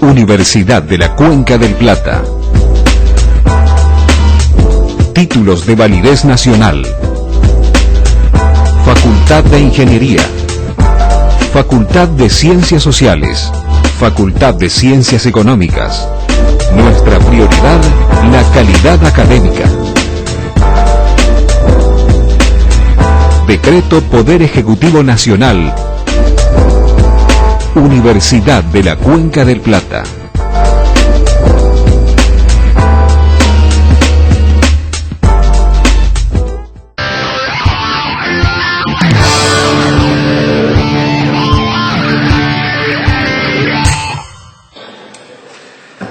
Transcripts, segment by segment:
Universidad de la Cuenca del Plata. Títulos de validez nacional. Facultad de Ingeniería. Facultad de Ciencias Sociales. Facultad de Ciencias Económicas. Nuestra prioridad, la calidad académica. Decreto Poder Ejecutivo Nacional. Universidad de la Cuenca del Plata.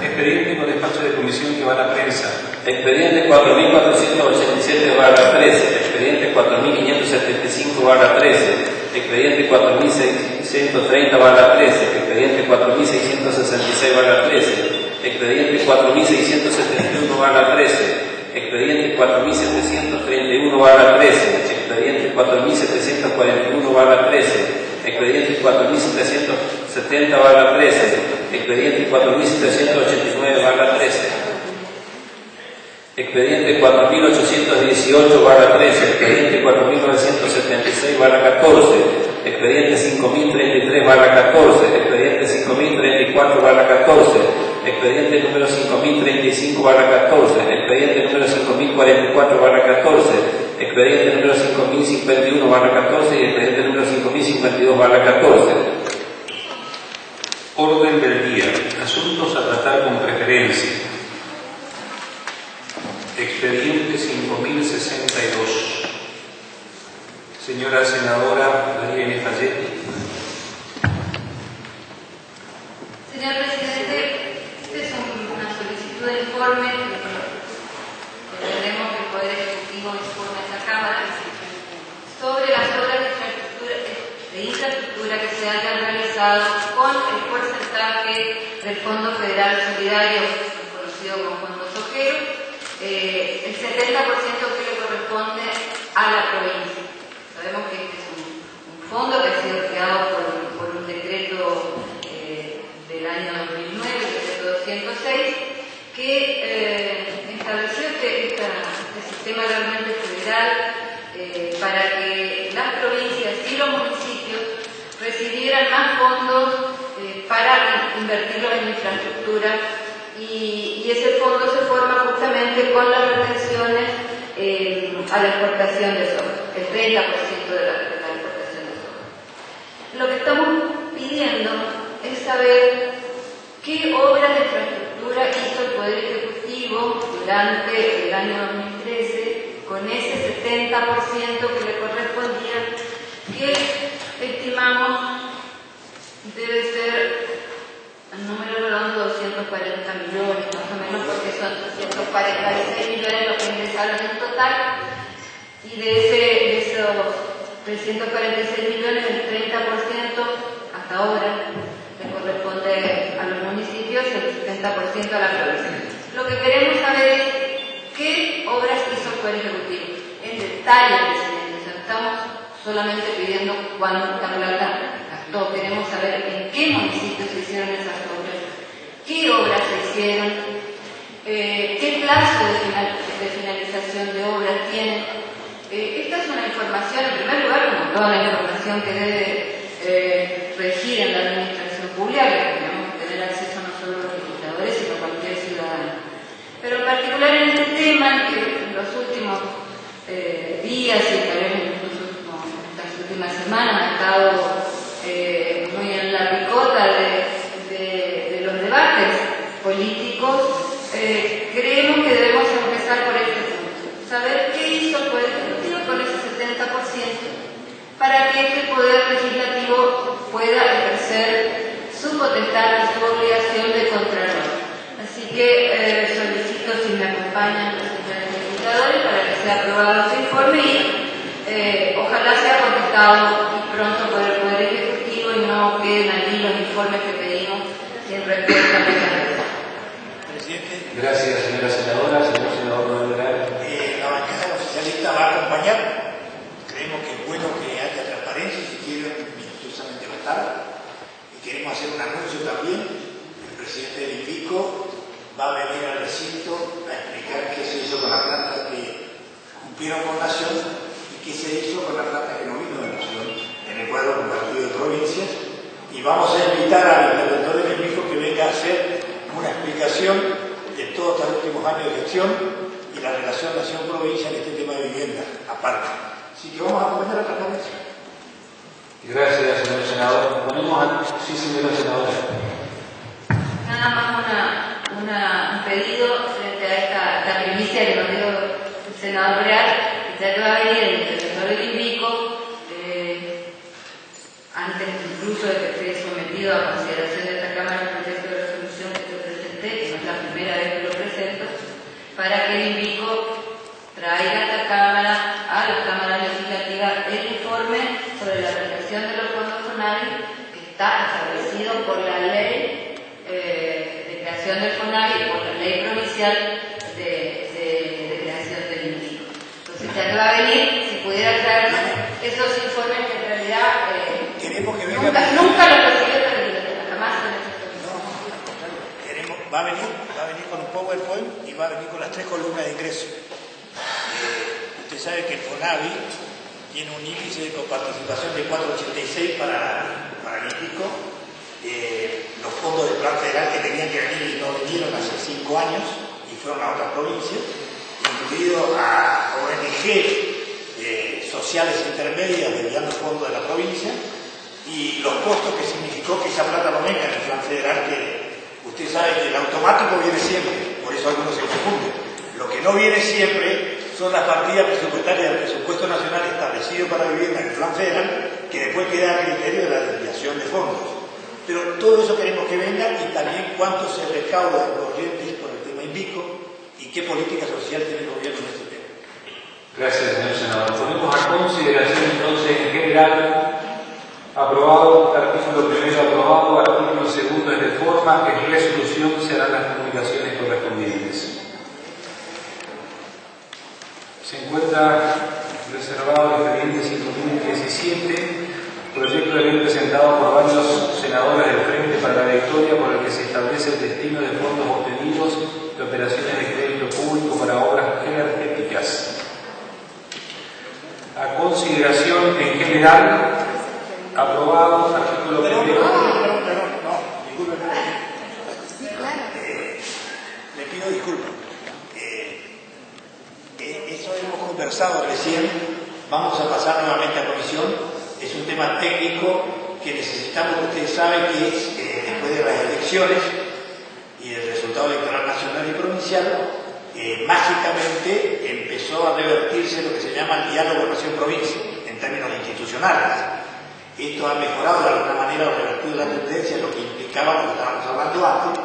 Expediente con despacho de comisión que va a la prensa. Expediente 4487/13. Expediente 4575/13. Expediente 4630/13. Expediente 4666/13. Expediente 4671/13. Expediente 4731/13. Expediente 4741/13. Expediente 4770/13. Expediente 4789/13. Expediente 4818/13. Expediente 4976/14. Expediente 5033/14. Expediente 5034/14. Expediente número 5035/14. Expediente número 5044/14. Expediente número 5051/14 y expediente número 5052/14. Orden del día. Asuntos a tratar con preferencia. Expediente 5062. Señora senadora María Inés Falletti. Señor presidente, esta es una solicitud de informe que pretendemos que el Poder Ejecutivo informe a esta Cámara sobre las obras de infraestructura que se hayan realizado con el porcentaje del Fondo Federal Solidario, conocido como Fondo Sojero, el 70% que le corresponde a la provincia. Sabemos que este es un fondo que ha sido creado por un decreto del año 2009, el decreto 206, que estableció este sistema realmente federal para que las provincias y los municipios recibieran más fondos para invertirlos en infraestructura y ese fondo se forma justamente con las retenciones a la exportación de soja, el 30% de la exportación de soja. Lo que estamos pidiendo es saber qué obras de infraestructura hizo el Poder Ejecutivo durante el año 2013 con ese 70% que le correspondía, que estimamos debe ser el número redondo 240 millones, más o menos, porque son 246 millones los que ingresaron en total, y de esos 346 millones, el 30% hasta ahora le corresponde a los municipios y el 70% a la provincia. Lo que queremos saber es qué obras hizo el Poder Ejecutivo, en detalle, presidente. O sea, estamos solamente pidiendo cuánta plata gastó, queremos saber en qué municipios se hicieron esas obras, qué obras se hicieron, qué plazo de finalización de obras tienen. Esta es una información, en primer lugar, como toda la información que debe regir en la administración pública, que tenemos que tener acceso no solo los legisladores, sino cualquier ciudadano. Pero en particular en este tema, que en los últimos días y tal vez incluso estas últimas semanas ha estado muy en la picota de los debates políticos, creemos que debemos empezar por este punto. Saber qué hizo el Poder Ejecutivo con ese 70% para que este Poder Legislativo pueda ejercer su potestad y su obligación de contralor. Así que solicito si me acompañan los señores legisladores para que sea aprobado este informe y ojalá sea contestado pronto por el Poder Ejecutivo y no queden allí los informes que pedimos sin respuesta. Presidente. Gracias, señora senadora. Señor senador Noel. La bancada oficialista va a acompañar. Creemos que es bueno que haya transparencia, si quieren, minutosamente bastada. Y queremos hacer un anuncio también. El presidente del INVICO va a venir al recinto a explicar qué se hizo con la planta que cumplieron con Nación y qué se hizo con la planta que no vino de Nación en el cuadro compartido de provincias. Y vamos a invitar al interventor del INVICO que venga a hacer una explicación de todos estos últimos años de gestión y la relación Nación-Provincia en este tema de vivienda, aparte. Así que vamos a acompañar a tratar eso. Gracias, señor senador. Sí, señora senadora. Nada más un pedido frente a esta primicia que nos dio el senador Real, ya que va a venir el interventor del INVICO, antes incluso de que esté sometido a consideración de esta Cámara el proyecto de resolución que yo presenté, que no es la primera vez que lo presento, para que el INVICO traiga a esta Cámara, a la Cámara Legislativa, el informe sobre la aplicación de los fondos FONAVI que está establecido por la ley de creación del FONAVI y por la ley provincial de creación del INVICO. Entonces ya que va a venir, si pudiera traernos esos informes que en realidad queremos que venga nunca los recibió jamás en no, va a venir con un PowerPoint y va a venir con las 3 columnas de ingreso. Usted sabe que el FONAVI tiene un índice de coparticipación de 4,86 para el INVICO. Los fondos del Plan Federal que tenían que venir y no vinieron hace 5 años y fueron a otras provincias, incluido a ONG sociales intermedias desviando fondos de la provincia, y los costos que significó que esa plata no venga en el Plan Federal, que usted sabe que el automático viene siempre, por eso algunos se confunden. Lo que no viene siempre son las partidas presupuestarias del presupuesto nacional establecido para vivienda en el Plan Federal, que después queda a criterio de la desviación de fondos. Pero todo eso queremos que venga, y también cuánto se recauda en corrientes por el tema INVICO y qué política social tiene el gobierno en este tema. Gracias, señor senador. Ponemos a consideración entonces en general aprobado, artículo primero aprobado, artículo segundo en reforma, en resolución se harán las comunicaciones correspondientes. Se encuentra reservado el expediente 5017, proyecto de ley presentado por varios senadores del Frente para la Victoria, por el que se establece el destino de fondos obtenidos de operaciones de crédito público para obras energéticas. A consideración en general, aprobado, artículo primero. No, discúlpeme. Le pido disculpas. Eso hemos conversado recién. Vamos a pasar nuevamente a comisión. Es un tema técnico que necesitamos, ustedes saben que es después de las elecciones y del resultado electoral nacional y provincial, mágicamente empezó a revertirse lo que se llama el diálogo nación-provincia en términos institucionales. Esto ha mejorado de alguna manera o revertido la tendencia, lo que implicaba lo que estábamos hablando antes,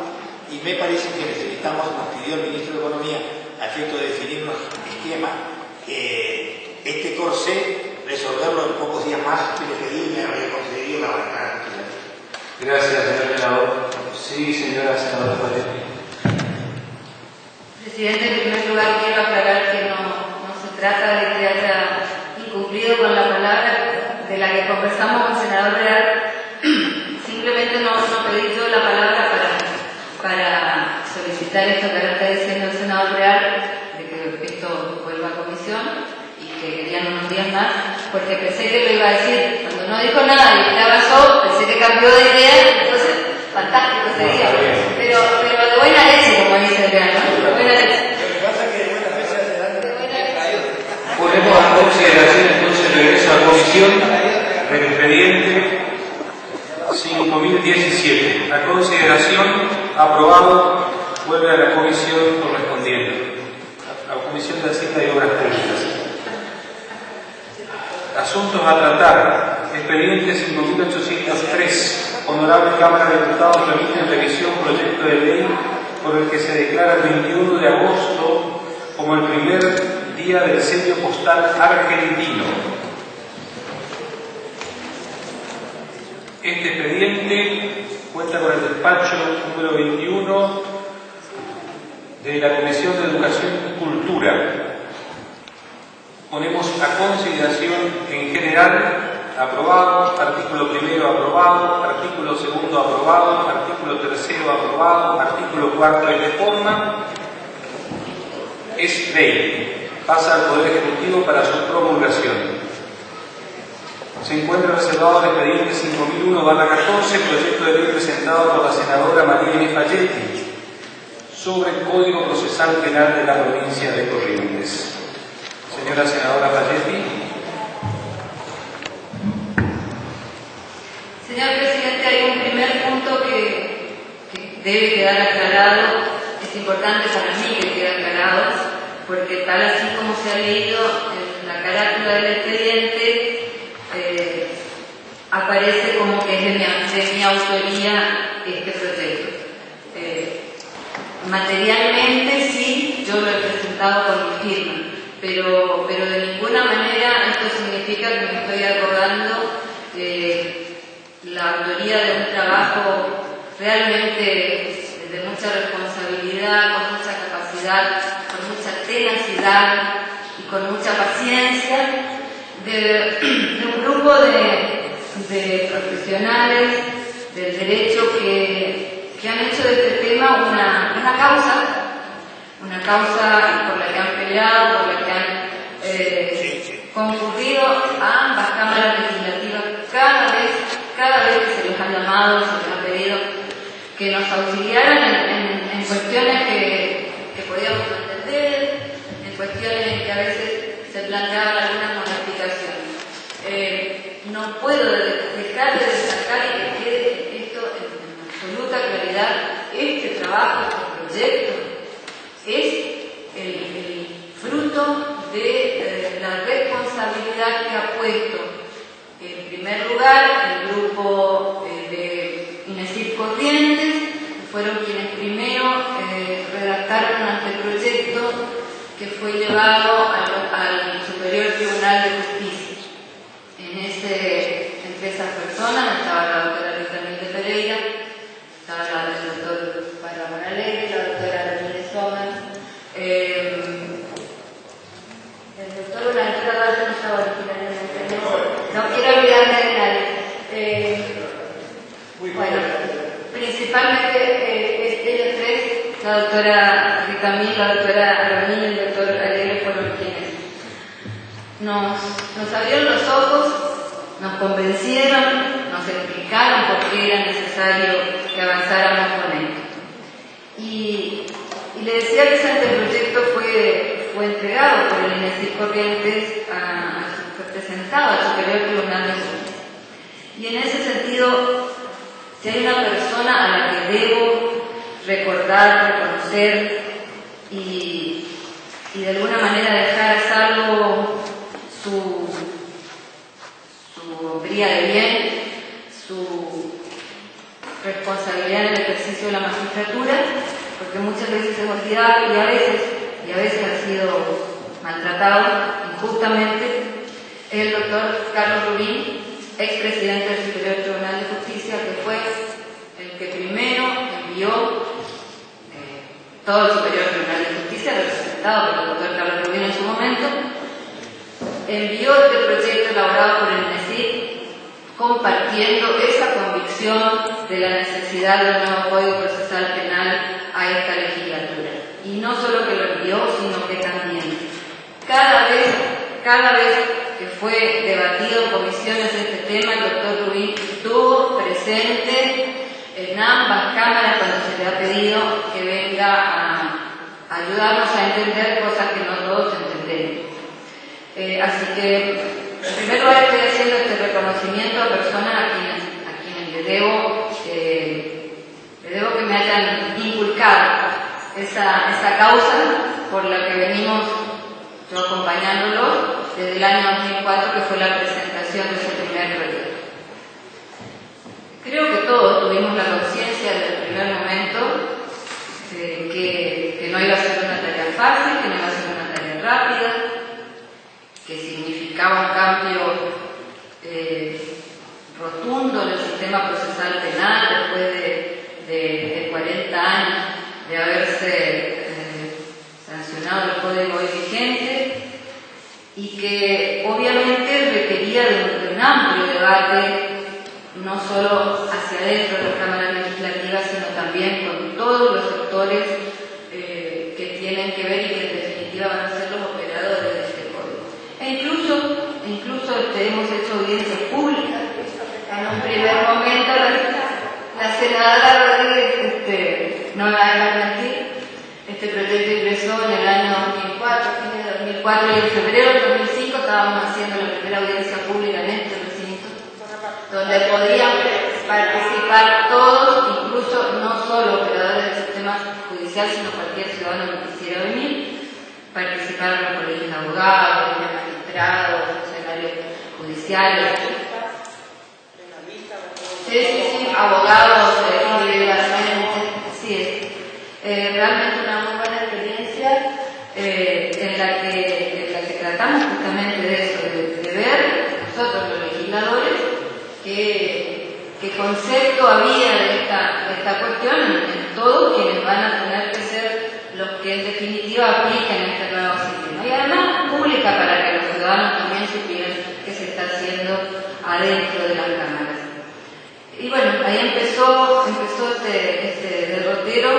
y me parece que necesitamos, nos pidió el ministro de Economía, a efecto de definir un esquema, este corsé, resolverlo en pocos días más que lo que pedí y me habría concedido la bancada. Gracias, señor senador. Sí, señora senadora Pacheco. Presidente, en primer lugar quiero aclarar que no se trata de que haya incumplido con la palabra de la que conversamos con el senador Real. Simplemente no pedí yo la palabra para solicitar esto que ahora está diciendo el senador Real, de que esto vuelva a comisión y que querían unos días más, porque pensé que lo iba a decir. Cuando no dijo nada y ya pasó, pensé que cambió de idea, entonces fantástico sería. Pero de buena leche, como dice el Real, ¿no? De buena leche. Lo que pasa es que de buena fe se hace daño. Ponemos a consideración entonces regreso a comisión del expediente 5017. A consideración, aprobado, vuelve a la comisión correspondiente, a la Comisión de Hacienda y Obras Públicas. Asuntos a tratar. Expediente 5803. Honorable Cámara de Diputados remite en revisión proyecto de ley por el que se declara el 21 de agosto como el primer día del sello postal argentino. Este expediente cuenta con el despacho número 21 de la Comisión de Educación y Cultura. Ponemos a consideración en general aprobado, artículo primero aprobado, artículo segundo aprobado, artículo artículo 3º aprobado, artículo 4 en reforma, es ley, pasa al Poder Ejecutivo para su promulgación. Se encuentra reservado el expediente 5001/14, proyecto de ley presentado por la senadora María Inés Falletti sobre el Código Procesal Penal de la provincia de Corrientes. Señora senadora Falletti. Señor presidente, hay un primer punto que debe quedar aclarado. Es importante para mí que quede aclarado, porque tal así como se ha leído en la carátula del expediente, aparece como que es de mi autoría este proyecto. Materialmente sí, yo lo he presentado con mi firma, pero de ninguna manera esto significa que me estoy acordando la autoría de un trabajo realmente de mucha responsabilidad, con mucha capacidad, con mucha tenacidad y con mucha paciencia, de un grupo de profesionales del derecho que han hecho de este tema una causa por la que han peleado, por la que han concurrido a ambas cámaras legislativas cada vez que se les ha llamado, se les ha pedido que nos auxiliaran en cuestiones que podíamos entender, en cuestiones en que a veces se planteaba alguna modificación. No puedo dejar de destacar y que quede esto en absoluta claridad. Este trabajo, este proyecto, es el fruto de la responsabilidad que ha puesto, en primer lugar, el grupo de INESIF Corrientes, que fueron quienes primero redactaron un anteproyecto que fue llevado al Superior Tribunal de Justicia. Entre esas personas estaba la doctora Rita Pereira, estaba el doctor Pablo Alegre, la doctora Ramírez Somers, el doctor Blanquita Valle no estaba originalmente, no quiero olvidarme de nadie. Bueno, principalmente ellos tres, la doctora Ricamí, la doctora Ramírez y el doctor Alegre fueron quienes nos abrieron los ojos, nos convencieron, nos explicaron por qué era necesario que avanzáramos con él. Y le decía que ese anteproyecto fue entregado por el INESIF Corrientes, fue presentado al Superior Tribunal de Justicia. Y en ese sentido, si hay una persona a la que debo recordar, reconocer y de alguna manera dejar a salvo su hombría de bien, su responsabilidad en el ejercicio de la magistratura, porque muchas veces es olvidado y a veces ha sido maltratado injustamente, es el doctor Carlos Rubín, expresidente del Superior Tribunal de Justicia, que fue el que primero envió todo el Superior Tribunal de Justicia, representado por el doctor Carlos Rubín en su momento, envió este proyecto elaborado por el INESIF compartiendo esa convicción de la necesidad de un nuevo Código Procesal Penal a esta legislatura. Y no solo que lo envió, sino que también cada vez que fue debatido en comisiones este tema, el doctor Rubín estuvo presente en ambas cámaras cuando se le ha pedido que venga a ayudarnos a entender cosas que no todos entendemos. Así que, en primer lugar, estoy haciendo este reconocimiento a personas a quienes le debo que me hayan inculcado esa causa por la que venimos yo acompañándolos desde el año 2004, que fue la presentación de ese primer proyecto. Creo que todos tuvimos la conciencia desde el primer momento que no iba a ser una tarea fácil, que no iba a ser una tarea rápida, que significaba un cambio rotundo en el sistema procesal penal después de 40 años de haberse sancionado el código hoy vigente, y que obviamente requería de un amplio debate, no solo hacia adentro de las cámaras legislativas, sino sectores que tienen que ver y que en definitiva van a ser los operadores de este código. Incluso hemos hecho audiencias públicas. En un primer momento la senadora Rodríguez no me va a dejar mentir. Este proyecto ingresó en el año 2004, fines de 2004, y en febrero del 2005 estábamos haciendo la primera audiencia pública en este recinto, donde podían participar todos, incluso no solo operadores del sistema judicial, sino cualquier ciudadano que quisiera venir. Participaron los colegios de abogados, colegios de magistrados, funcionarios judiciales. Sí, abogados individualmente, así es. Realmente una muy buena experiencia en la que tratamos justamente de eso, de ver nosotros los legisladores qué concepto había de esta cuestión en todos quienes van a tener que ser los que en definitiva apliquen este nuevo sistema. Y además pública para que los ciudadanos también supieran qué se está haciendo adentro de las cámaras. Y bueno, ahí empezó este derrotero.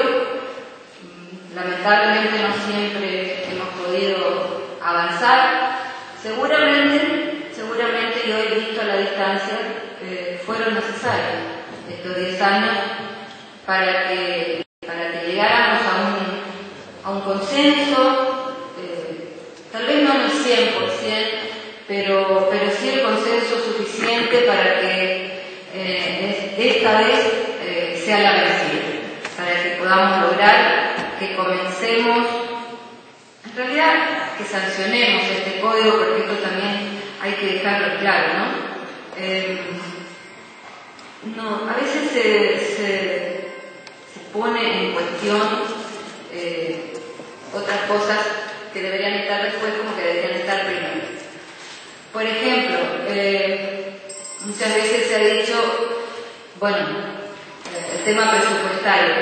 Lamentablemente no siempre hemos podido avanzar. Seguramente, y hoy visto a la distancia, fueron necesarios estos 10 años para que llegáramos a un consenso, tal vez no en el 100%, pero sí el consenso suficiente para que esta vez sea la vencida, para que podamos lograr que comencemos, en realidad que sancionemos este código, porque esto también hay que dejarlo claro, ¿no? A veces se pone en cuestión otras cosas que deberían estar después como que deberían estar primero. Por ejemplo, muchas veces se ha dicho, bueno, el tema presupuestario.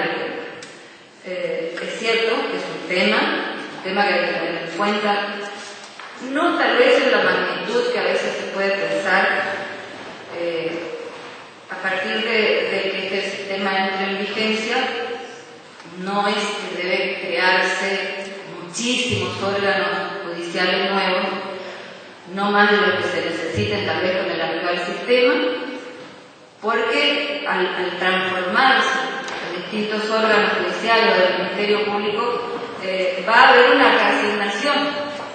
Es cierto que es un tema que hay que tener en cuenta, no tal vez en la magnitud que a veces se puede pensar a partir de que este sistema entre en vigencia. No es que debe crearse muchísimos órganos judiciales nuevos, no más de lo que se necesiten tal vez con el actual sistema, porque al transformarse distintos órganos judiciales o del Ministerio Público, va a haber una reasignación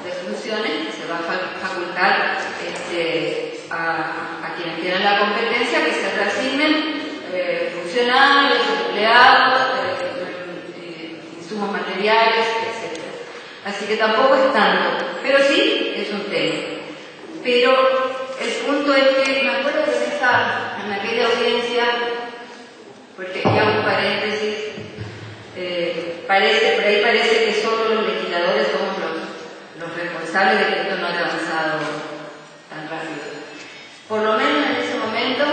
de funciones que se va a facultar a quienes tienen la competencia que se reasignen funcionarios, empleados, insumos materiales, etc. Así que tampoco es tanto, pero sí es un tema. Pero el punto es que me acuerdo que en aquella audiencia, porque ya un paréntesis, por ahí parece que solo los legisladores somos los responsables de que esto no haya avanzado tan rápido. Por lo menos en ese momento,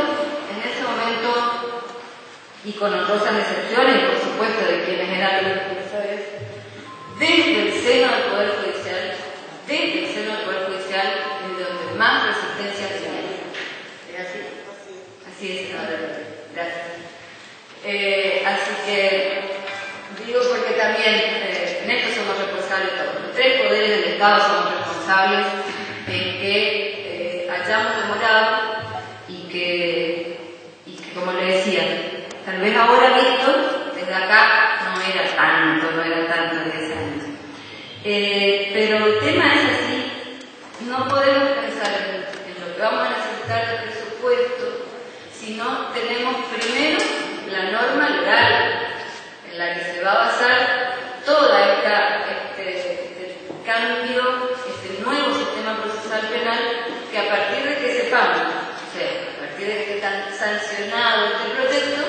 y con honrosas excepciones, y por supuesto de quienes eran los defensores, desde el seno del Poder Judicial, es donde más resistencia tenía. ¿Es así? Así es, gracias. Así que digo porque también en esto somos responsables todos. Los tres poderes del Estado somos responsables en que hayamos demorado y que, como le decía, tal vez ahora visto desde acá no era tanto 10 años. Pero el tema es así, no podemos pensar en lo que vamos a necesitar de presupuesto si no tenemos primero la norma legal en la que se va a basar toda este cambio, este nuevo sistema procesal penal, que a partir de que sepamos, o sea, a partir de que esté sancionado este proyecto,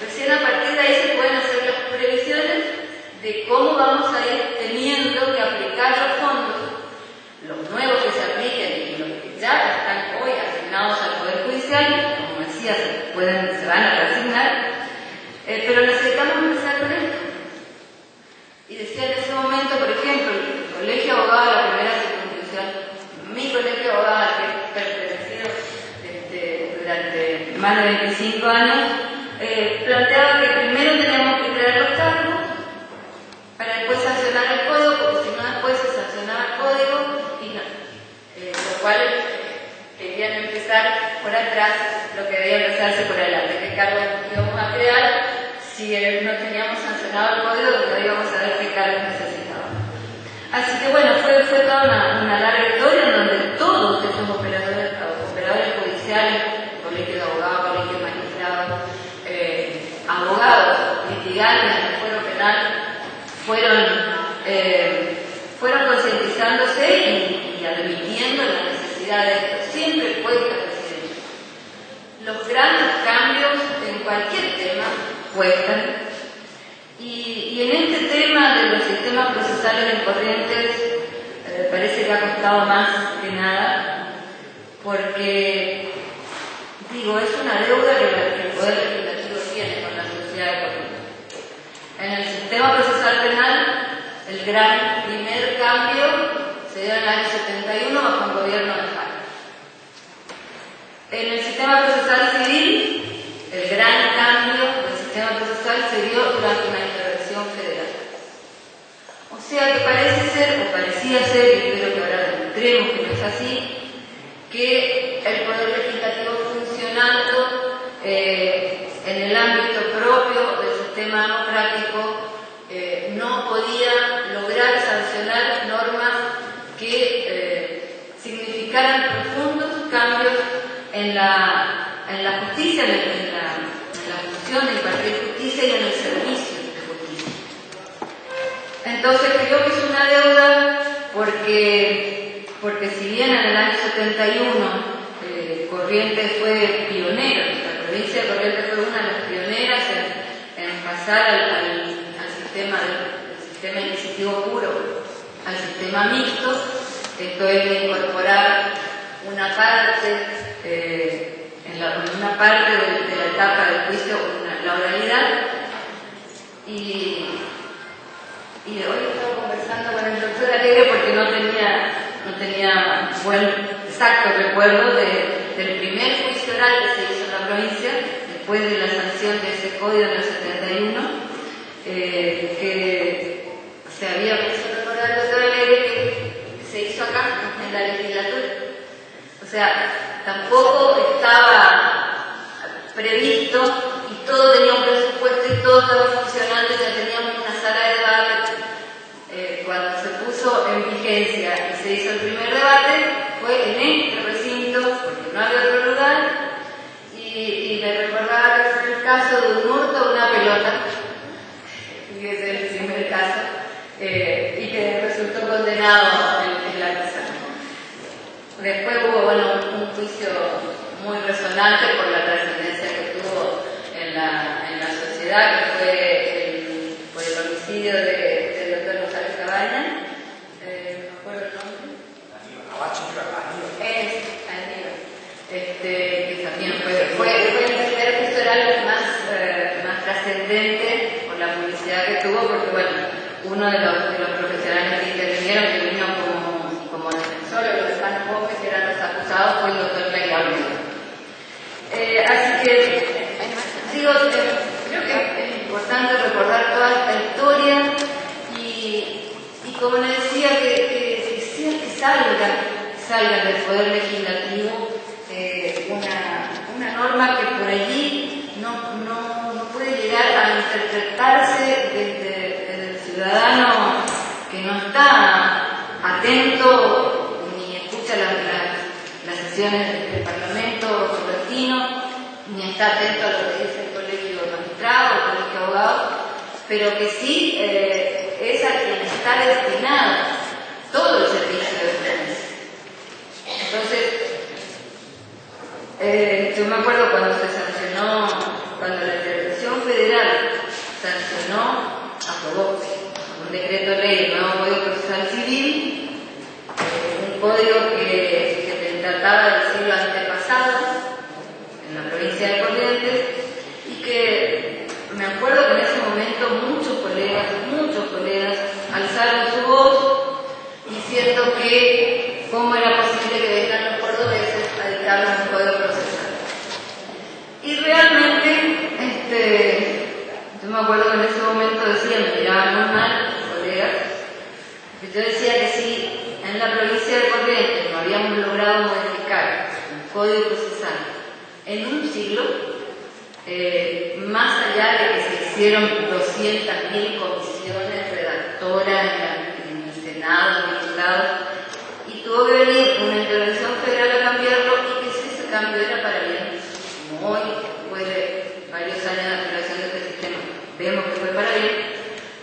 recién a partir de ahí se pueden hacer las previsiones de cómo vamos a ir teniendo que aplicar los fondos, los nuevos que se apliquen y los que ya están hoy asignados al Poder Judicial, como decía, se van a reasignar, pero necesitamos empezar con esto. Y decía en ese momento, por ejemplo, el Colegio de Abogados de la Primera Circunscripción, mi Colegio de Abogados al que he pertenecido durante más de 25 años, planteaba que primero teníamos que crear los cargos por atrás lo que debía empezarse por adelante, qué cargos íbamos a crear si no teníamos sancionado el código, donde íbamos a ver qué cargos necesitaban. Así que bueno, fue toda una larga historia en donde todos estos operadores judiciales, colegio de abogados, colegio de magistrados, abogados, litigantes en el fuero penal, fueron concientizándose y admitiendo la necesidad de esto. Siempre cuesta, presidente. Los grandes cambios en cualquier tema cuestan. Y en este tema de los sistemas procesales en Corrientes parece que ha costado más que nada, porque, digo, es una deuda que el Poder Legislativo tiene con la sociedad de Corrientes. En el sistema procesal penal, el gran primer cambio se dio en el año 71 bajo el gobierno de Jara. En el sistema procesal civil, el gran cambio del sistema procesal se dio durante una intervención federal. O sea que parece ser, o parecía ser, y espero que ahora demostremos que no es así, que el Poder Legislativo funcionando en el ámbito propio del sistema democrático no podía lograr sancionar normas que significaran profundos cambios en la justicia, en la función de impartir justicia y en el servicio de justicia. Entonces creo que es una deuda porque si bien en el año 71 Corrientes fue pionero, la provincia de Corrientes fue una de las pioneras en pasar al sistema inquisitivo puro al sistema mixto, esto es de incorporar una parte en una parte de la etapa del juicio, la oralidad, y hoy estaba conversando con el doctor Alegre porque no tenía buen exacto recuerdo del primer juicio oral que se hizo en la provincia después de la sanción de ese código en el 71, que se había puesto a recordar al doctor Alegre que se hizo acá en la legislatura. O sea, tampoco estaba previsto y todo tenía un presupuesto y todo estaba funcionando, ya teníamos una sala de debate. Cuando se puso en vigencia y se hizo el primer debate, fue en este recinto, porque no había otro lugar, y me recordaba que fue el caso de un hurto a una pelota, y ese es el primer caso, y que resultó condenado en la casa. Después hubo un juicio muy resonante por la trascendencia que tuvo en la sociedad, que fue por el homicidio del doctor González Cabaña, no me acuerdo el nombre. Que también fue el primer juicio oral más trascendente por la publicidad que tuvo, porque uno de los profesionales que intervinieron, que vino como defensor de los hermanos Gómez, que eran los acusados, fue el doctor Leguía. Así que, digo, creo que es importante recordar toda esta historia y como les decía, que salga del Poder Legislativo una norma que por allí no puede llegar a interpretarse desde el ciudadano que no está atento ni escucha las sesiones del Parlamento correntino, ni está atento a lo que dice el Colegio de Magistrados, el Colegio de Abogados, pero que sí es a quien está destinado todo el servicio de justicia. Entonces, yo me acuerdo cuando la Intervención Federal aprobó un decreto de ley, el nuevo Código Procesal Civil, un código que trataba del siglo antepasado en la provincia de Corrientes, y que me acuerdo que en ese momento muchos colegas alzaron su voz diciendo que cómo era posible que vengan los cordobeses a dictarnos un código procesal. Y realmente, yo me acuerdo que en ese momento me miraban muy mal los colegas, porque yo decía que si en la provincia de Corrientes no habíamos logrado modificar Código Procesal en un siglo, más allá de que se hicieron 200.000 comisiones redactoras en el Senado, en diputados, y tuvo que venir una intervención federal a cambiarlo, y que si ese cambio era para bien, como hoy, después de varios años de aplicación de este sistema, vemos que fue para bien,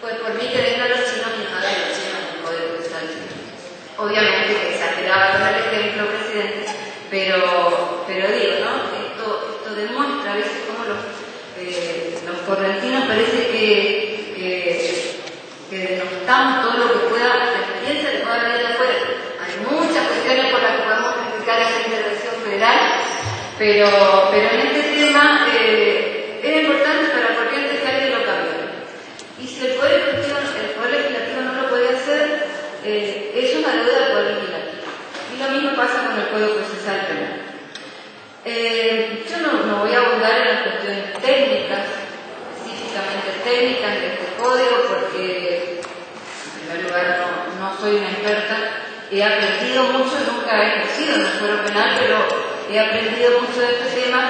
pues por mí que vengan los chinos y no hagan los chinos el Código Procesal. Obviamente que exageraba con el ejemplo, presidente, pero digo, ¿no? Esto demuestra a veces cómo los correntinos parece que denostamos todo lo que pueda, la experiencia que pueda venir de afuera. Hay muchas cuestiones por las que podemos criticar esa intervención federal, pero en este tema era importante para Corrientes que alguien lo cambiara. Y si el Poder Legislativo no lo podía hacer, es una deuda del Poder Legislativo. Y lo mismo pasa con el Código Procesal Penal. Yo no voy a abundar en las cuestiones técnicas, específicamente técnicas de este código, porque en primer lugar no soy una experta. He aprendido mucho, nunca he ejercido en el fuero penal, pero he aprendido mucho de este tema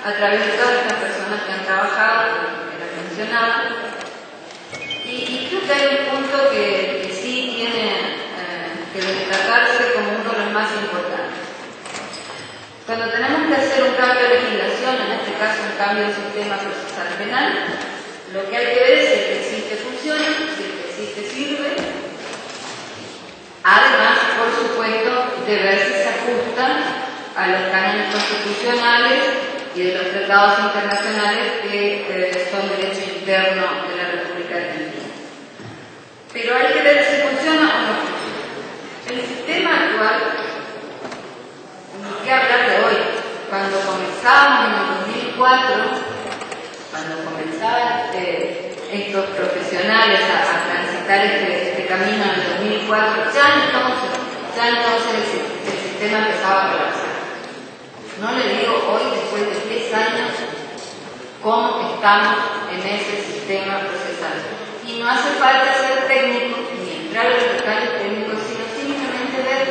a través de todas estas personas que han trabajado, que las mencionaba. Y creo que hay un punto que sí tiene que destacarse como uno de los más importantes. Cuando tenemos que hacer un cambio de legislación, en este caso un cambio del sistema procesal penal, lo que hay que ver es si el que existe funciona, si el que existe sirve. Además, por supuesto, de ver si se ajustan a los cánones constitucionales y de los tratados internacionales que son derecho interno de la República Argentina. Pero hay que ver si funciona o no funciona. El sistema actual, ni qué hablar de hoy, cuando comenzábamos en el 2004, cuando comenzaban estos profesionales a transitar este camino en el 2004, ya entonces el sistema empezaba a colapsar. No le digo hoy, después de 10 años, cómo estamos en ese sistema procesal. Y no hace falta ser técnico, ni entrar a los detalles técnicos, sino simplemente ver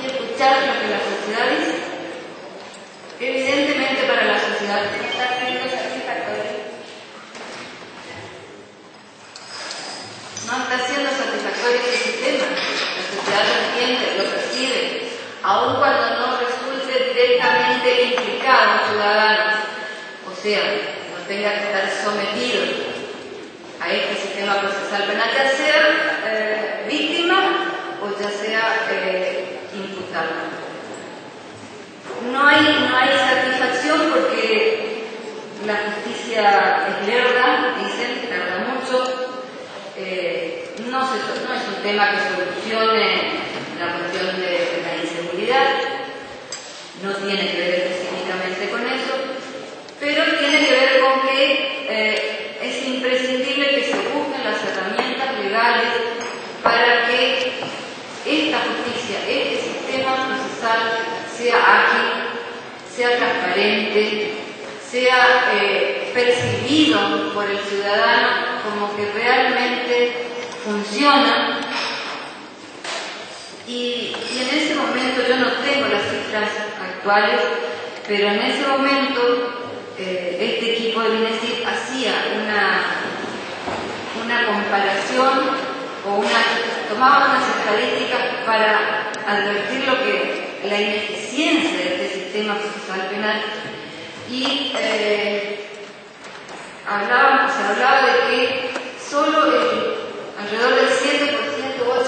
y escuchar lo que la sociedad dice. Evidentemente para la sociedad no está siendo satisfactorio. No está siendo satisfactorio este sistema. La sociedad lo entiende, lo percibe, aun cuando no resulte directamente implicado un ciudadano, o sea, no tenga que estar sometido a este sistema procesal penal, ya sea víctima o ya sea imputado. No hay satisfacción porque la justicia es lerda, dicen, tarda mucho. No es un tema que solucione la cuestión de la inseguridad, no tiene que ver específicamente con eso, pero tiene que ver con que es imprescindible que se busquen las herramientas legales para que esta justicia, este sistema procesal sea ágil, sea transparente, sea percibido por el ciudadano como que realmente funciona. Y en ese momento, yo no tengo las cifras actuales, pero en ese momento este equipo del INESIF hacía una comparación o tomaba unas estadísticas para advertir la ineficiencia de este sistema procesal penal, y se hablaba de que solo alrededor del 7% o 8%,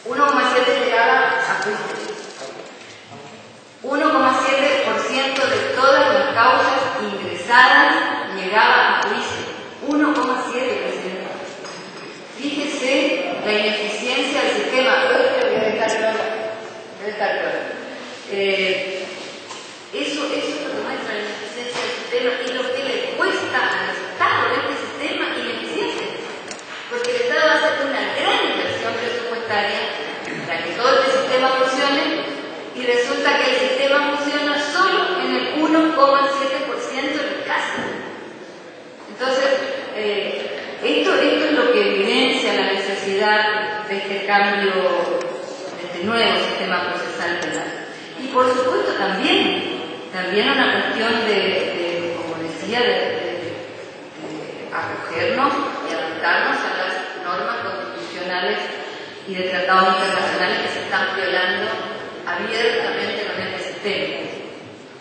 1,7% llegaba a juicio. 1,7% de todas las causas ingresadas llegaba a juicio. 1,7%. Fíjese la ineficiencia del sistema. Eso es lo que muestra la ineficiencia del sistema y lo que le cuesta al Estado de este sistema ineficiencia. Porque el Estado hace una gran inversión presupuestaria para que todo este sistema funcione, y resulta que el sistema funciona solo en el 1,7% de los casos. Entonces, esto es lo que evidencia la necesidad de este cambio este nuevo sistema procesal penal. Y por supuesto también una cuestión como decía, de acogernos y adaptarnos a las normas constitucionales y de tratados internacionales que se están violando abiertamente con este sistema.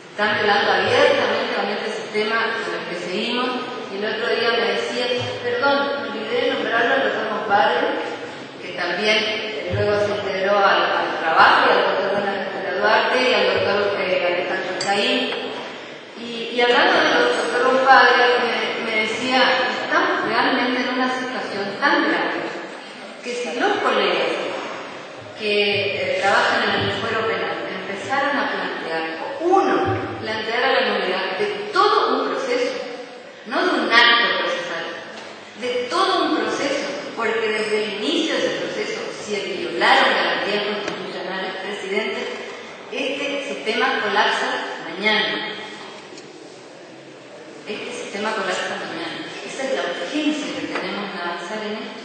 Se están violando abiertamente con este sistema con el que seguimos. Y el otro día me decía, perdón, me olvidé de nombrarlo al doctor Montpadre, que también luego se integró al trabajo, y al doctor Duarte y al doctor Alejandro Caín. Y hablando del doctor Montpadre, me decía, estamos realmente en una situación tan grave que si los colegas que trabajan en el fuero penal empezaran a plantear a la nulidad de todo un proceso, no de un acto procesal, de todo un proceso, porque desde el inicio de ese proceso se violaron garantías constitucionales, presidente, este sistema colapsa mañana. Este sistema colapsa mañana. Esa es la urgencia que tenemos de avanzar en esto.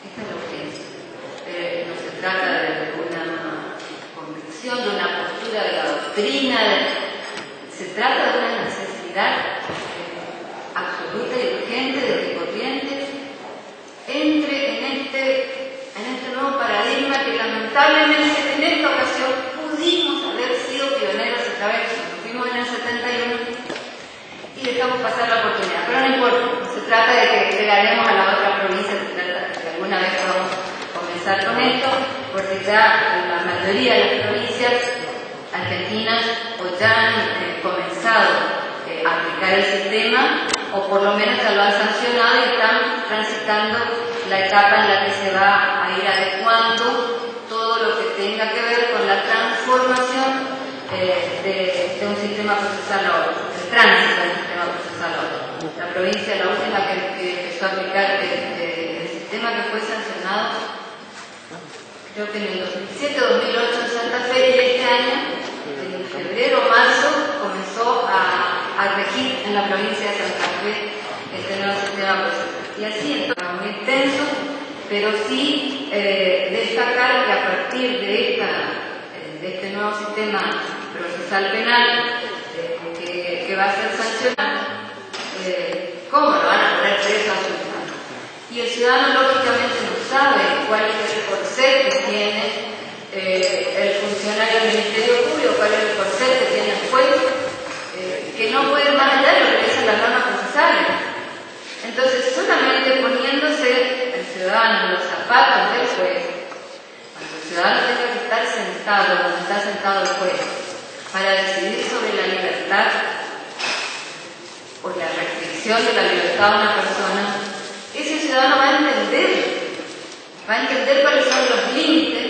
Esta es la urgencia. No se trata de una convicción, de una postura de la doctrina, se trata de una necesidad absoluta y urgente de que Corrientes entre en este nuevo paradigma que lamentablemente en esta ocasión pudimos haber sido pioneros esta vez. Nos fuimos en el 71 y dejamos pasar la oportunidad, pero no importa, no se trata de que le ganemos a la otra provincia, se trata de que alguna vez podamos comenzar con esto, porque ya la mayoría de las provincias argentinas o ya han comenzado a aplicar el sistema, o por lo menos ya lo han sancionado y están transitando la etapa en la que se va a ir adecuando todo lo que tenga que ver con la transformación de un sistema procesal a otro, el tránsito del sistema procesal a otro. La provincia, la última que empezó a aplicar el sistema que fue sancionado, creo que en el 2007-2008 en Santa Fe, y este año, en febrero o marzo, comenzó a regir en la provincia de Santa Fe este nuevo sistema procesal. Y así, entonces, muy intenso, pero sí destacar que a partir de este nuevo sistema procesal penal que va a ser sancionado, ¿cómo lo van a poner preso a ciudadano? Y el ciudadano lógicamente no sabe cuál es el corset que tiene el funcionario del Ministerio Público, cuál es el corset que tiene el juez, que no puede más allá de lo que dicen las normas procesales. Entonces, solamente poniéndose el ciudadano en los zapatos del juez, cuando el ciudadano tenga que estar sentado donde está sentado el juez, para decidir sobre la libertad o la restricción de la libertad de una persona, ese ciudadano va a entender cuáles son los límites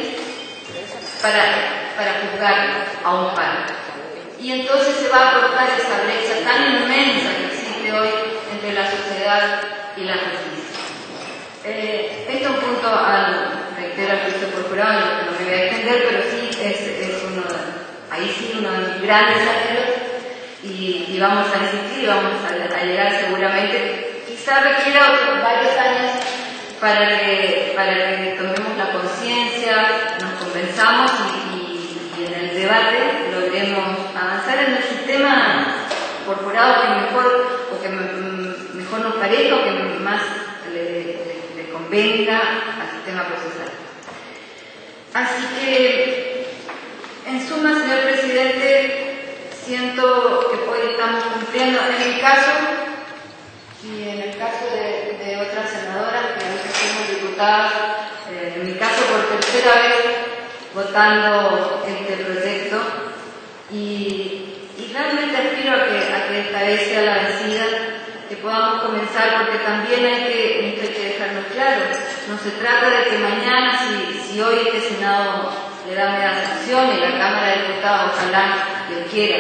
para juzgar a un párrafo. Y entonces se va a cortar esa brecha tan inmensa que existe hoy entre la sociedad y la justicia. Este es un punto, reitero al juicio por jurado, no me voy a extender, pero sí es uno de mis grandes anhelos, y vamos a insistir, vamos a llegar seguramente, quizá requiera otros varios años para que tomemos la conciencia, nos convenzamos y en el debate logremos avanzar en el sistema por jurado que mejor nos parezca o que más le convenga al sistema procesal. Así que, en suma, señor presidente, siento que hoy estamos cumpliendo, en mi caso y en el caso de otras senadoras que antes fuimos diputadas, en mi caso por tercera vez votando este proyecto, y realmente aspiro a que esta vez sea la vencida, que podamos comenzar, porque también hay que dejarlo claro. No se trata de que mañana, si hoy este Senado le da media sanción y la Cámara de Diputados, ojalá Dios quiera,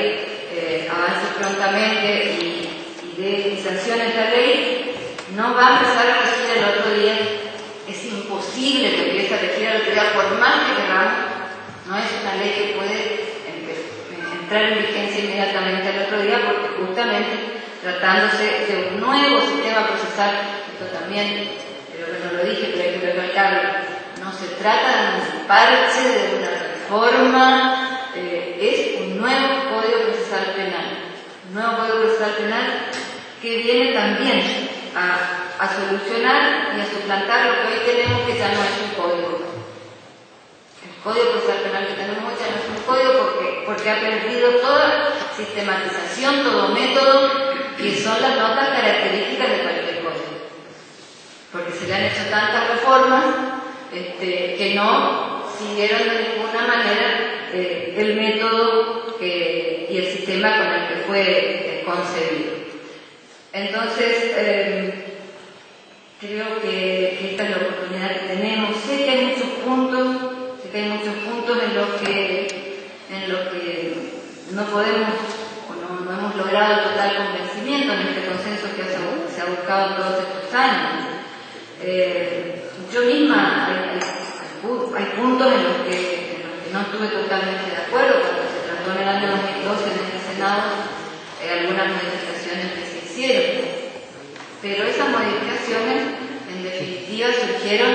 avance prontamente y sancione esta ley, no va a empezar a regir el otro día. Es imposible que empiece a regir el otro día, por más que queramos. No es una ley que puede entrar en vigencia inmediatamente el otro día, porque justamente tratándose de un nuevo sistema procesal, esto también, pero no lo dije, pero hay que recalcarlo, no se trata de un parche, de una reforma, es un nuevo Código Procesal Penal. Un nuevo Código Procesal Penal que viene también a solucionar y a suplantar lo que hoy tenemos, que ya no es un código. El Código Procesal Penal que tenemos hoy ya no es un código porque ha perdido toda sistematización, todo método, que son las notas características de cualquier código. Porque se le han hecho tantas reformas que no siguieron de ninguna manera el método y el sistema con el que fue concebido. Entonces, creo que esta es la oportunidad que tenemos. Sé que hay muchos puntos en los que no podemos o no hemos logrado total convencimiento en este consenso que se ha buscado todos estos años. Yo misma hay puntos en los que no estuve totalmente de acuerdo cuando se trató en el año 2012 en este Senado algunas modificaciones que se hicieron, pero esas modificaciones en definitiva surgieron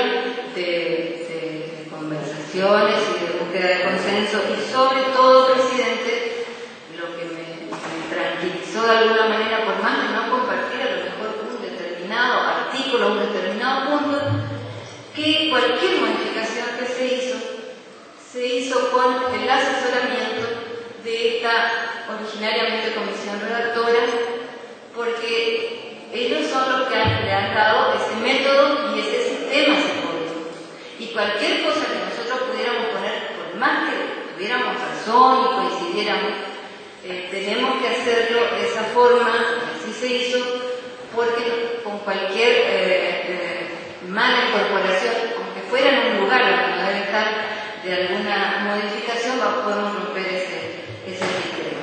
de conversaciones y de búsqueda de consenso, y sobre todo, presidente, lo que me tranquilizó de alguna manera, por más que no compartiera a lo mejor un determinado artículo, un determinado punto, que cualquier modificación que se hizo con el asesoramiento de esta originariamente comisión redactora, porque ellos son los que le han dado ese método y ese sistema psicológico. Y cualquier cosa que nosotros pudiéramos poner, por más que tuviéramos razón y coincidiéramos, tenemos que hacerlo de esa forma, así se hizo, porque con cualquier mala incorporación, aunque fuera en un lugar donde no debe estar de alguna modificación, podemos romper ese sistema.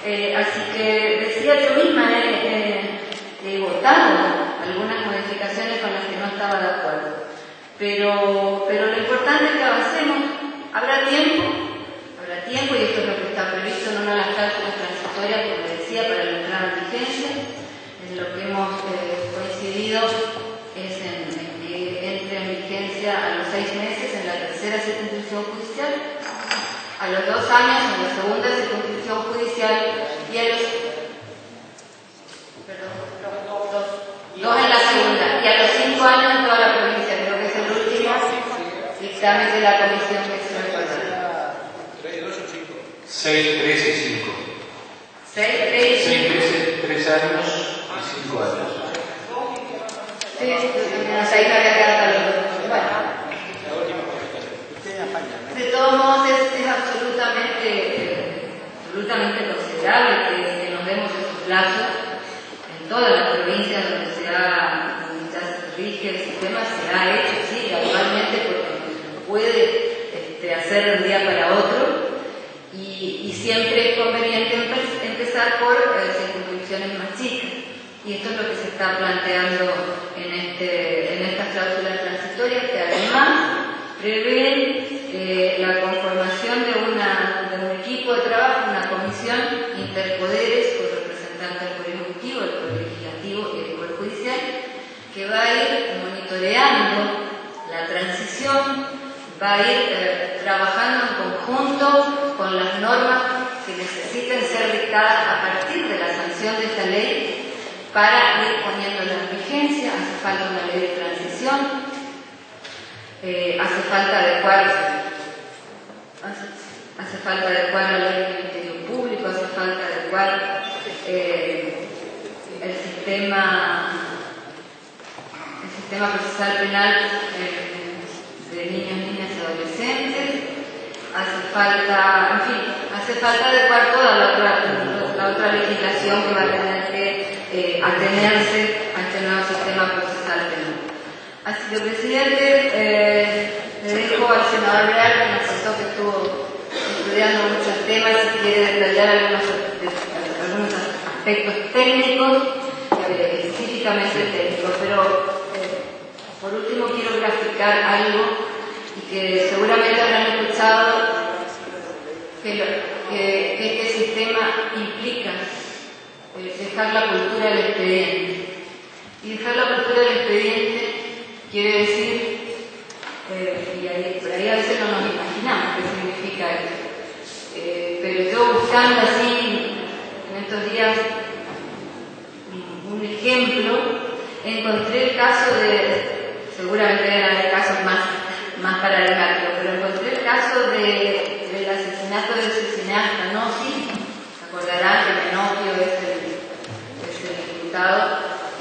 Así que decía, yo misma he votado algunas modificaciones con las que no estaba de acuerdo, pero lo importante es que avancemos. Habrá tiempo, y esto es lo que está previsto en una de las cláusulas transitorias, como decía, para la entrada en vigencia. En lo que hemos coincidido es en que entre en vigencia a los 6 meses en la tercera circunscripción judicial, a los 2 años en la segunda circunscripción judicial y a los 2 en la segunda y a los 5 años en toda la provincia. Creo que es el último dictamen de la comisión que se recuerda. 6, 3 y 5. 6 meses, 3 años y 5 años. Sí, ahí no había quedado los. Bueno. De todos modos es absolutamente considerable que nos demos esos plazos en todas las provincias donde ya se rige el sistema. Se ha hecho, sí, gradualmente, porque no se puede hacer de un día para otro, y siempre es conveniente empezar por circunscripciones más chicas, y esto es lo que se está planteando en estas cláusulas transitorias, que además prevén la conformación de un equipo de trabajo, una comisión interpoderes con representantes del Poder Ejecutivo, del Poder Legislativo y del Poder Judicial, que va a ir monitoreando la transición, va a ir trabajando en conjunto con las normas que necesiten ser dictadas a partir de la sanción de esta ley para ir poniéndola en vigencia. Hace falta una ley de transición, hace falta adecuar la ley del Ministerio Público, hace falta adecuar el sistema procesal penal de niños, niñas y adolescentes. Hace falta adecuar toda la otra legislación que va a tener que atenerse a este nuevo sistema procesal penal. Así que, presidente, le dejo al senador Real, que nos contó que estuvo estudiando muchos temas y quiere detallar algunos aspectos técnicos, específicamente técnicos, pero por último quiero graficar algo y que seguramente habrán escuchado, que este sistema implica dejar la cultura del expediente. Y dejar la cultura del expediente quiere decir por ahí a veces no nos imaginamos qué significa esto. Pero yo buscando así en estos días un ejemplo, encontré el caso de, seguramente eran de casos más paradigmáticos, pero encontré el caso del asesinato del cineasta Nossi. Se acordarán que Menocchio es el imputado,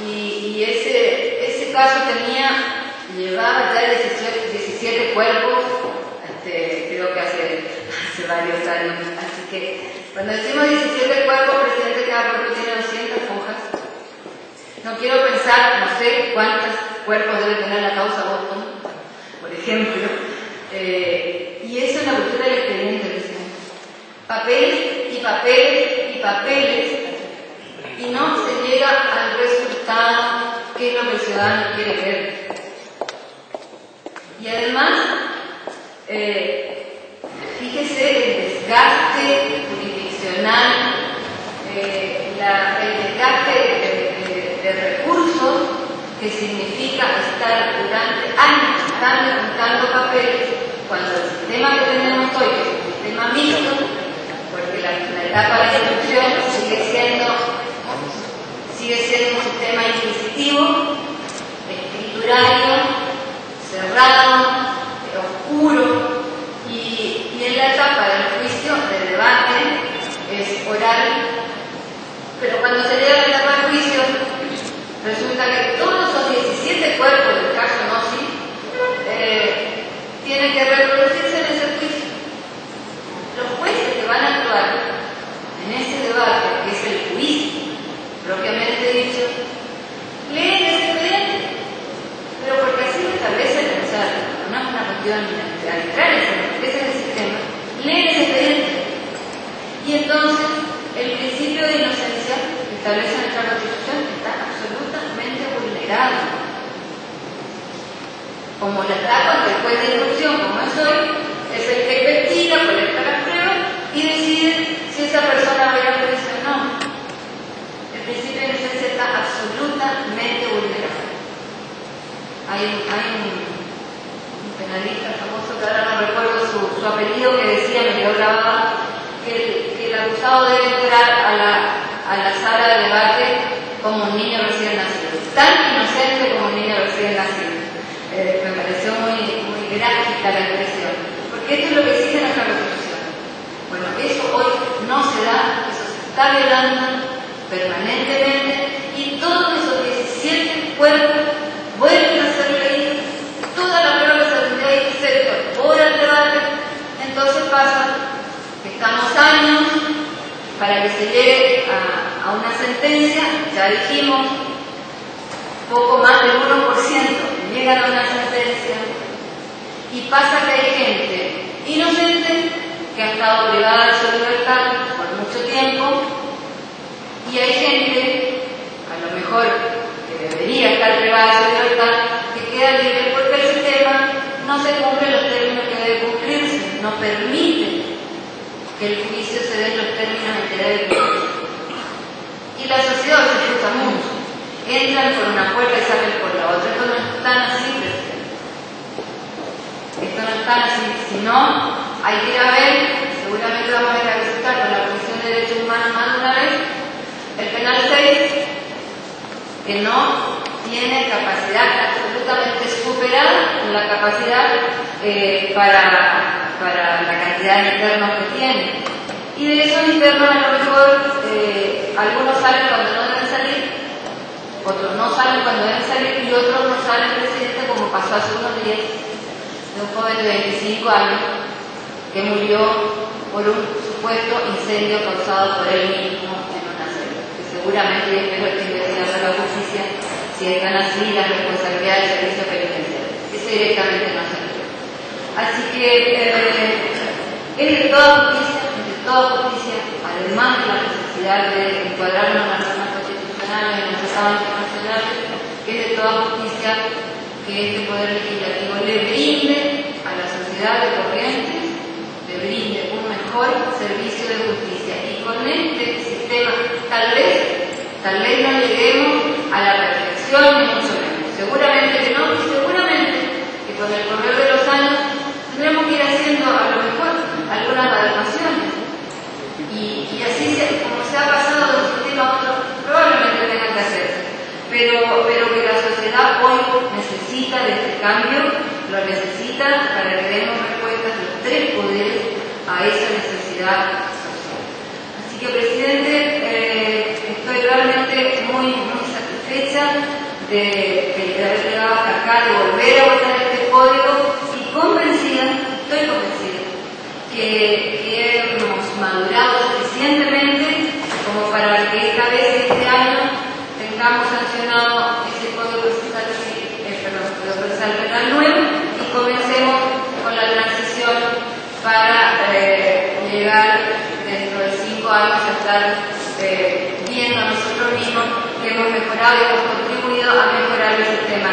y ese caso llevaba ya 17 cuerpos, creo que hace varios años. Así que cuando decimos 17 cuerpos, presidente, cada cuerpo tiene 200 hojas. No quiero pensar, no sé cuántos cuerpos debe tener la causa Boston, por ejemplo. Y eso es la cultura del expediente, presidente. Papeles y papeles y papeles, y no se llega al resultado que es lo que el ciudadano quiere ver. Y además, fíjese el desgaste jurisdiccional, el desgaste de recursos que significa estar durante años juntando papeles, cuando el sistema que tenemos hoy es un sistema mixto, porque la etapa de instrucción sigue siendo un sistema inquisitivo, escriturario, cerrado, oscuro, y en la etapa del juicio, del debate, es oral. Pero cuando se llega a la etapa del juicio, resulta que todos esos 17 cuerpos del caso Nossi tienen que reproducirse en ese juicio. Los jueces que van a actuar en ese debate, que es el juicio propiamente dicho, leen ese expediente, pero porque así lo establece el pensador, no es una cuestión arbitraria, sino porque ese es el sistema, leen ese expediente. Y entonces el principio de inocencia que establece nuestra Constitución está absolutamente vulnerado. Como la etapa del juez de instrucción, como es hoy, es el que investiga, colecta las pruebas y decide si esa persona va a ir a juicio o no. El principio de inocencia está absolutamente vulnerado. Hay un penalista famoso, que ahora no recuerdo su apellido, que decía, me quedó grabado, que el acusado debe entrar a la sala de debate como un niño recién nacido, tan inocente como un niño recién nacido. Me pareció muy gráfica la expresión, porque esto es lo que exige nuestra Constitución. Bueno, eso hoy no se da, eso se está violando permanentemente, y todos esos 17 cuerpos vuelven a ser leídos, toda la prueba se tendría que ser por el debate. Entonces pasa que estamos años para que se llegue a una sentencia, ya dijimos, poco más del 1% llegan a una sentencia, y pasa que hay gente inocente que ha estado privada de su libertad por mucho tiempo, y hay gente, a lo mejor que debería estar privada de su libertad, que queda libre porque el sistema no se cumple los términos que debe cumplirse, no permite que el juicio se dé en los términos en que debe cumplirse. Y la sociedad se frustra mucho. Entran por una puerta y salen por la otra. Esto no es tan así, presidente. Esto no es tan así. Si no, hay que ir a ver, seguramente vamos a ir a visitar con la Comisión de Derechos Humanos más de una vez, el penal 6, que no tiene capacidad, absolutamente superada la capacidad para la cantidad de internos que tiene. Y de esos internos, a lo mejor, algunos salen cuando no deben salir, otros no salen cuando deben salir, y otros no salen, presidente, como pasó hace unos días, de un joven de 25 años que murió por un supuesto incendio causado por él mismo en una celda. Que seguramente, y espero que investigue la justicia, si están así las responsabilidades del servicio penitenciario. Eso directamente no se ve. Así que es de toda justicia, además de la necesidad de encuadrarnos en las normas constitucionales, en los tratados internacionales, que es de toda justicia que este Poder Legislativo le brinde a la sociedad de Corrientes, le brinde un mejor servicio de justicia. Y con este sistema, tal vez no lleguemos a la perfección, ni mucho menos. Seguramente que no, y seguramente que con el correr de los años algunas adecuaciones. Y así como se ha pasado de un sistema a otro, probablemente tengan que hacerse. Pero que la sociedad hoy necesita de este cambio, lo necesita para que demos respuestas los tres poderes a esa necesidad social. Así que, presidente, estoy realmente muy satisfecha de haber llegado hasta acá, de volver a votar este código y estoy convencida que hemos madurado suficientemente como para que esta vez, este año, tengamos sancionado ese código procesal penal nuevo y comencemos con la transición para llegar dentro de 5 años a estar viendo a nosotros mismos que hemos mejorado y hemos contribuido a mejorar el sistema